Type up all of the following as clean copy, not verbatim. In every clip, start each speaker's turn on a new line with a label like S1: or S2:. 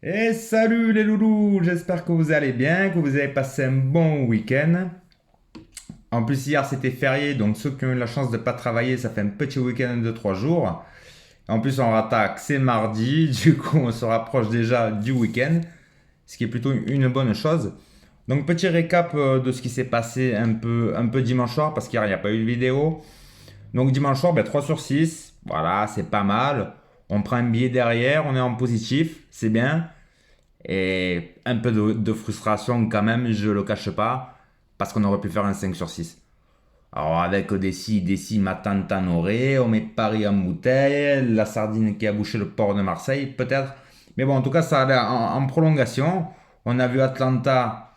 S1: Et salut les loulous, j'espère que vous allez bien, que vous avez passé un bon week-end. En plus hier c'était férié, donc ceux qui ont eu la chance de ne pas travailler, ça fait un petit week-end de 3 jours. En plus on rattaque, c'est mardi, du coup on se rapproche déjà du week-end, ce qui est plutôt une bonne chose. Donc petit récap de ce qui s'est passé un peu dimanche soir, parce qu'hier il n'y a pas eu de vidéo. Donc dimanche soir, 3 sur 6, voilà, c'est pas mal. On prend un billet derrière, on est en positif, c'est bien. Et un peu de frustration quand même, je le cache pas, parce qu'on aurait pu faire un 5 sur 6. Alors avec des si ma tante en aurait, on met Paris en bouteille, la sardine qui a bouché le port de Marseille, peut-être. Mais bon, en tout cas, ça allait en prolongation. On a vu Atlanta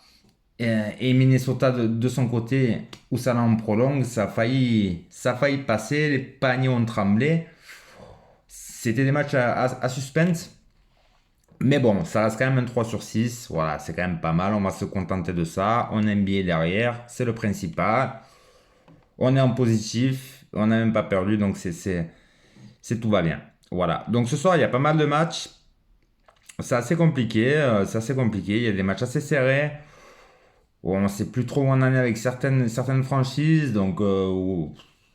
S1: et Minnesota de son côté, où ça allait en prolongue, ça a failli passer, les paniers ont tremblé. C'était des matchs à suspense. Mais bon, ça reste quand même un 3 sur 6. Voilà, c'est quand même pas mal. On va se contenter de ça. On a un billet derrière. C'est le principal. On est en positif. On n'a même pas perdu. Donc, tout va bien. Voilà. Donc, ce soir, il y a pas mal de matchs. C'est assez compliqué. C'est assez compliqué. Il y a des matchs assez serrés. On ne sait plus trop où on en est avec certaines franchises. Donc, waouh,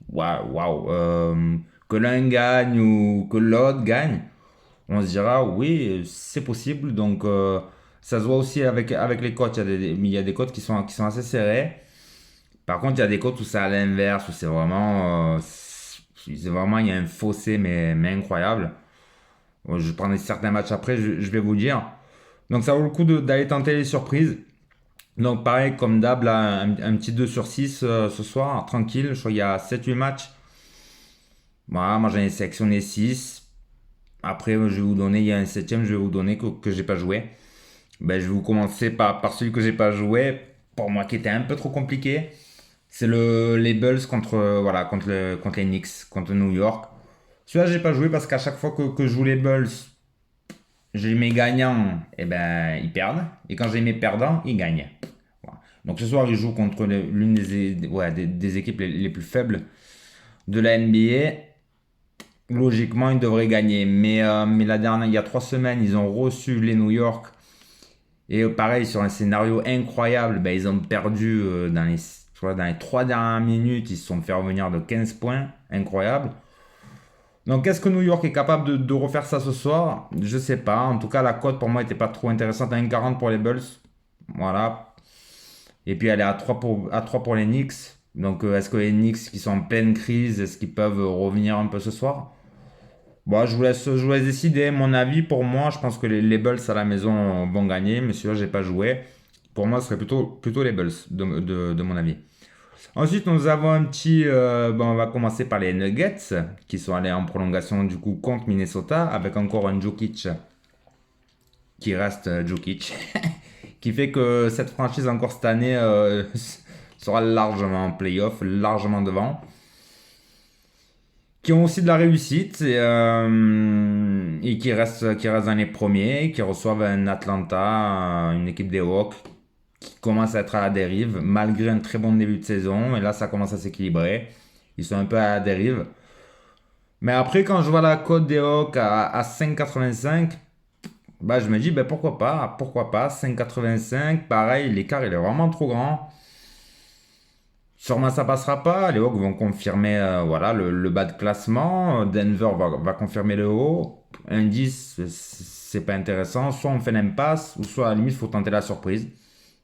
S1: waouh. Que l'un gagne ou que l'autre gagne. On se dira oui, c'est possible. Donc ça se voit aussi avec les cotes. Il y a des cotes qui sont assez serrées. Par contre, il y a des cotes où c'est à l'inverse, où c'est vraiment, il y a un fossé, mais incroyable. Bon, je prendrai certains matchs après, je vais vous dire. Donc ça vaut le coup d'aller tenter les surprises. Donc pareil, comme d'hab, là, un petit 2 sur 6 ce soir, tranquille. Je crois qu'il y a 7 8 matchs. Voilà, moi j'en ai sélectionné 6. Après, je vais vous donner, il y a un septième, je vais vous donner que j'ai pas joué. Je vais vous commencer par celui que j'ai pas joué, pour moi qui était un peu trop compliqué. C'est les Bulls contre les Knicks, contre New York. Celui-là, j'ai pas joué parce qu'à chaque fois que je joue les Bulls, j'ai mes gagnants, et ben ils perdent. Et quand j'ai mes perdants, ils gagnent. Voilà. Donc ce soir, ils jouent contre l'une des équipes les plus faibles de la NBA. Logiquement, ils devraient gagner. Mais la dernière, il y a 3 semaines, ils ont reçu les New York. Et pareil, sur un scénario incroyable, ils ont perdu dans les 3 dernières minutes. Ils se sont fait revenir de 15 points. Incroyable. Donc, est-ce que New York est capable de refaire ça ce soir? Je sais pas. En tout cas, la cote pour moi n'était pas trop intéressante. À 1,40 pour les Bulls. Voilà. Et puis, elle est à 3 pour les Knicks. Donc, est-ce que les Knicks qui sont en pleine crise, est-ce qu'ils peuvent revenir un peu ce soir? Bon, je vous laisse décider. Mon avis, pour moi, je pense que les Bulls à la maison vont gagner. Mais celui-là, j'ai pas joué. Pour moi, ce serait plutôt les Bulls, de mon avis. Ensuite, nous avons un petit. On va commencer par les Nuggets, qui sont allés en prolongation du coup contre Minnesota, avec encore un Jokic qui reste Jokic, qui fait que cette franchise, encore cette année, sera largement en playoff, largement devant. Qui ont aussi de la réussite et qui restent dans les premiers, qui reçoivent un Atlanta, une équipe des Hawks qui commence à être à la dérive malgré un très bon début de saison. Et là, ça commence à s'équilibrer. Ils sont un peu à la dérive. Mais après, quand je vois la cote des Hawks à 5,85, je me dis, pourquoi pas, 5,85, pareil, l'écart il est vraiment trop grand. Sûrement ça passera pas. Les Hawks vont confirmer voilà, le bas de classement. Denver va confirmer le haut. Indice, c'est pas intéressant. Soit on fait l'impasse, ou soit à la limite, il faut tenter la surprise.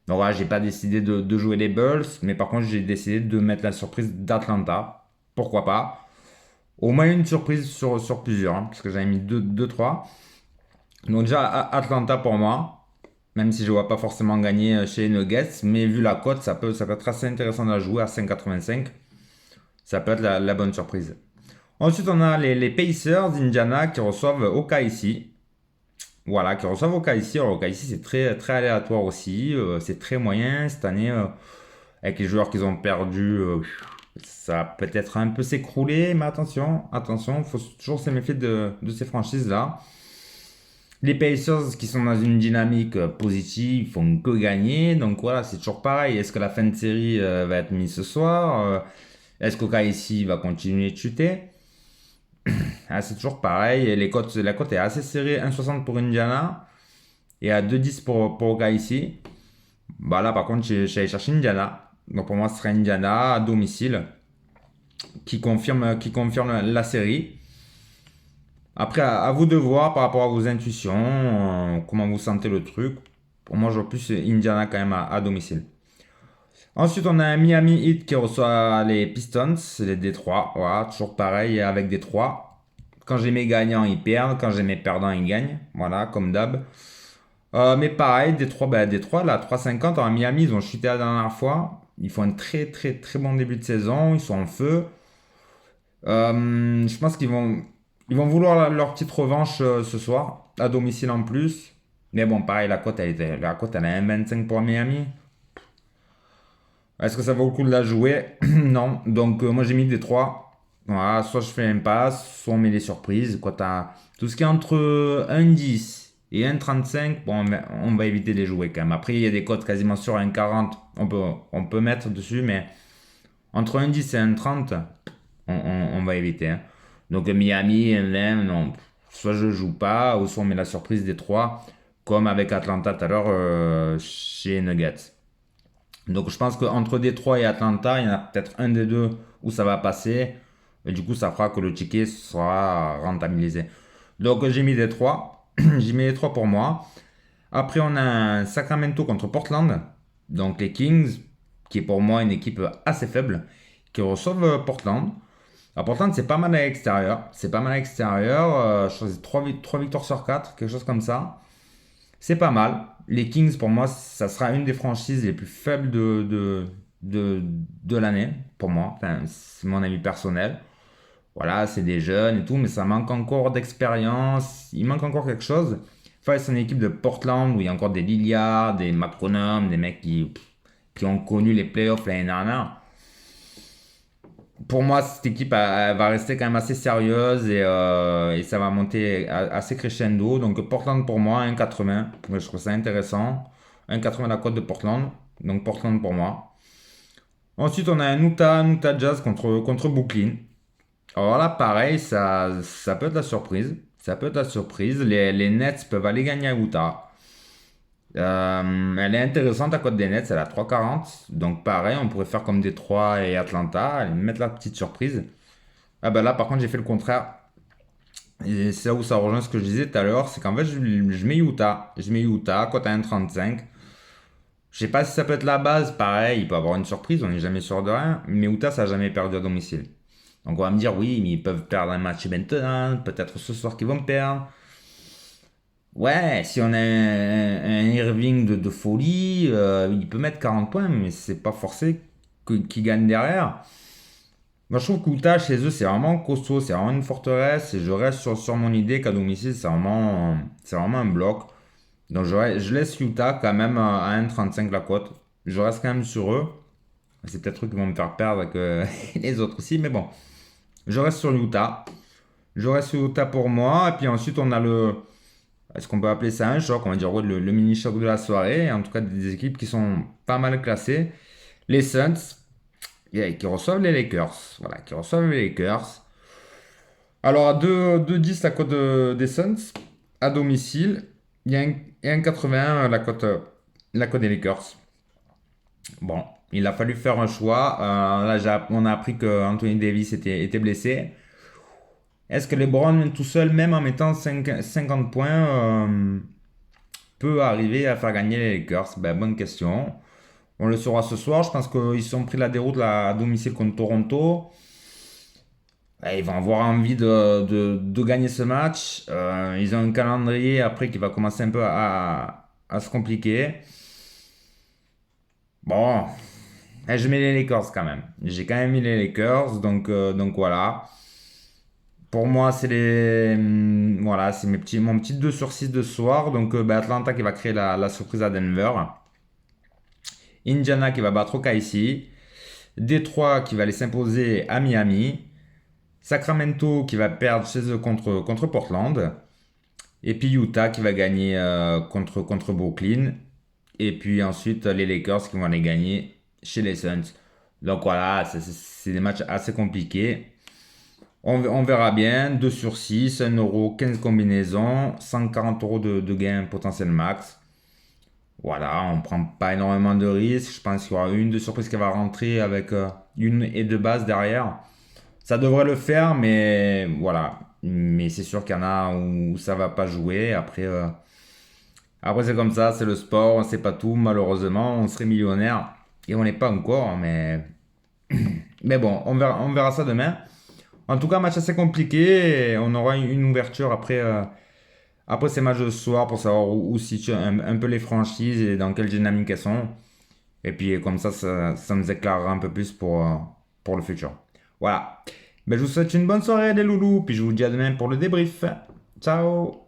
S1: Donc voilà, j'ai pas décidé de jouer les Bulls, mais par contre, j'ai décidé de mettre la surprise d'Atlanta. Pourquoi pas? Au moins une surprise sur plusieurs, hein, parce que j'avais mis 2 3. Donc déjà, Atlanta pour moi. Même si je ne vois pas forcément gagner chez les Nuggets, mais vu la cote, ça peut être assez intéressant à jouer à 5,85. Ça peut être la bonne surprise. Ensuite, on a les Pacers d'Indiana qui reçoivent OKC. Voilà, qui reçoivent OKC. Alors, OKC, c'est très, très aléatoire aussi. C'est très moyen cette année. Avec les joueurs qu'ils ont perdus, ça va peut-être un peu s'écrouler. Mais attention, attention, il faut toujours se méfier de ces franchises-là. Les Pacers qui sont dans une dynamique positive font que gagner. Donc voilà, c'est toujours pareil. Est-ce que la fin de série va être mise ce soir? Est-ce qu'OKC va continuer de chuter? C'est toujours pareil. La cote est assez serrée. 1,60 pour Indiana. et à 2,10 pour OKC. Bah là, par contre, j'allais chercher Indiana. Donc pour moi, ce serait Indiana à domicile qui confirme la série. Après, à vous de voir par rapport à vos intuitions, comment vous sentez le truc. Pour moi, je vois plus Indiana quand même à domicile. Ensuite, on a un Miami Heat qui reçoit les Pistons, les Détroits. Voilà, toujours pareil avec Détroit. Quand j'ai mes gagnants, ils perdent. Quand j'ai mes perdants, ils gagnent. Voilà, comme d'hab. Mais pareil, Détroit, là, 3,50 en Miami, ils ont chuté la dernière fois. Ils font un très très très bon début de saison. Ils sont en feu. Je pense qu'ils vont vouloir leur petite revanche ce soir, à domicile en plus. Mais bon, pareil, la cote, elle est à 1,25 pour Miami. Est-ce que ça vaut le coup de la jouer? Non. Donc, moi, j'ai mis des 3. Voilà, soit je fais un pass, soit on met des surprises. Quoi, tout ce qui est entre 1,10 et 1,35, bon, on va éviter de les jouer quand même. Après, il y a des cotes quasiment sur 1,40. On peut mettre dessus, mais entre 1,10 et 1,30, on va éviter, hein. Donc, Miami, 1,20, non. Soit je joue pas, ou soit on met la surprise des 3, comme avec Atlanta tout à l'heure chez Nuggets. Donc je pense qu'entre Détroit et Atlanta, il y en a peut-être un des deux où ça va passer. Et du coup, ça fera que le ticket sera rentabilisé. Donc j'ai mis Détroit. J'ai mis les 3 pour moi. Après, on a un Sacramento contre Portland. Donc les Kings, qui est pour moi une équipe assez faible, qui reçoivent Portland. Alors Portland, c'est pas mal à l'extérieur. C'est pas mal à l'extérieur. Je choisis 3 victoires sur 4, quelque chose comme ça. C'est pas mal. Les Kings, pour moi, ça sera une des franchises les plus faibles de l'année, pour moi. Enfin, c'est mon avis personnel. Voilà, c'est des jeunes et tout, mais ça manque encore d'expérience. Il manque encore quelque chose. Face à une équipe de Portland où il y a encore des Lillard, des McConnum, des mecs qui ont connu les playoffs l'année dernière. Pour moi, cette équipe elle va rester quand même assez sérieuse et ça va monter assez crescendo. Donc Portland pour moi, 1,80. Ouais, je trouve ça intéressant. 1,80 la cote de Portland. Donc Portland pour moi. Ensuite, on a un Utah Jazz contre Brooklyn. Alors là, pareil, ça peut être la surprise. Ça peut être la surprise. Les Nets peuvent aller gagner à Utah. Elle est intéressante, la cote des Nets, elle est à 3,40. Donc pareil, on pourrait faire comme Détroit et Atlanta, et mettre la petite surprise. Ah bah là, par contre, j'ai fait le contraire. Et c'est là où ça rejoint ce que je disais tout à l'heure, c'est qu'en fait, je mets Utah. Je mets Utah, cote à 1,35. Je sais pas si ça peut être la base, pareil, il peut y avoir une surprise, on n'est jamais sûr de rien. Mais Utah, ça n'a jamais perdu à domicile. Donc on va me dire, oui, mais ils peuvent perdre un match maintenant, peut-être ce soir qu'ils vont perdre. Ouais, si on a un Irving de folie, il peut mettre 40 points, mais c'est pas forcé qu'il gagne derrière. Moi, je trouve qu'Utah, chez eux, c'est vraiment costaud, c'est vraiment une forteresse, et je reste sur mon idée qu'à domicile, c'est vraiment un bloc. Donc, je laisse Utah quand même à 1,35 la cote. Je reste quand même sur eux. C'est peut-être eux qui vont me faire perdre que les autres aussi, mais bon. Je reste sur Utah. Je reste sur Utah pour moi, et puis ensuite, on a est-ce qu'on peut appeler ça un choc? On va dire ouais, le mini-choc de la soirée. En tout cas, des équipes qui sont pas mal classées. Les Suns, qui reçoivent les Lakers. Voilà, qui reçoivent les Lakers. Alors, à 2,10 la cote des Suns, à domicile. Il y a un 81 la cote des Lakers. Bon, il a fallu faire un choix. Là, on a appris que Anthony Davis était blessé. Est-ce que LeBron tout seul, même en mettant 50 points, peut arriver à faire gagner les Lakers? Ben, bonne question. On le saura ce soir. Je pense qu'ils ont pris la déroute là, à domicile contre Toronto. Ils vont avoir envie de gagner ce match. Ils ont un calendrier après qui va commencer un peu à se compliquer. Bon, je mets les Lakers quand même. J'ai quand même mis les Lakers, donc voilà. Pour moi, voilà, c'est mon petit 2 sur 6 de ce soir. Donc Atlanta qui va créer la surprise à Denver. Indiana qui va battre OKC. Détroit qui va aller s'imposer à Miami. Sacramento qui va perdre chez eux contre Portland. Et puis Utah qui va gagner contre Brooklyn. Et puis ensuite les Lakers qui vont aller gagner chez les Suns. Donc voilà, c'est des matchs assez compliqués. On verra bien. 2 sur 6, 1 euro, 15 combinaisons, 140 euros de gain potentiel max. Voilà, on prend pas énormément de risques. Je pense qu'il y aura une de surprise qui va rentrer avec une et deux bases derrière. Ça devrait le faire, mais voilà. Mais c'est sûr qu'il y en a où ça va pas jouer. Après c'est comme ça, c'est le sport, on sait pas tout. Malheureusement, on serait millionnaire et on n'est pas encore. Mais bon, on verra ça demain. En tout cas, match assez compliqué. Et on aura une ouverture après ces matchs de ce soir pour savoir où se situent un peu les franchises et dans quelle dynamique elles sont. Et puis comme ça nous éclairera un peu plus pour le futur. Voilà. Ben, je vous souhaite une bonne soirée les loulous. Puis je vous dis à demain pour le débrief. Ciao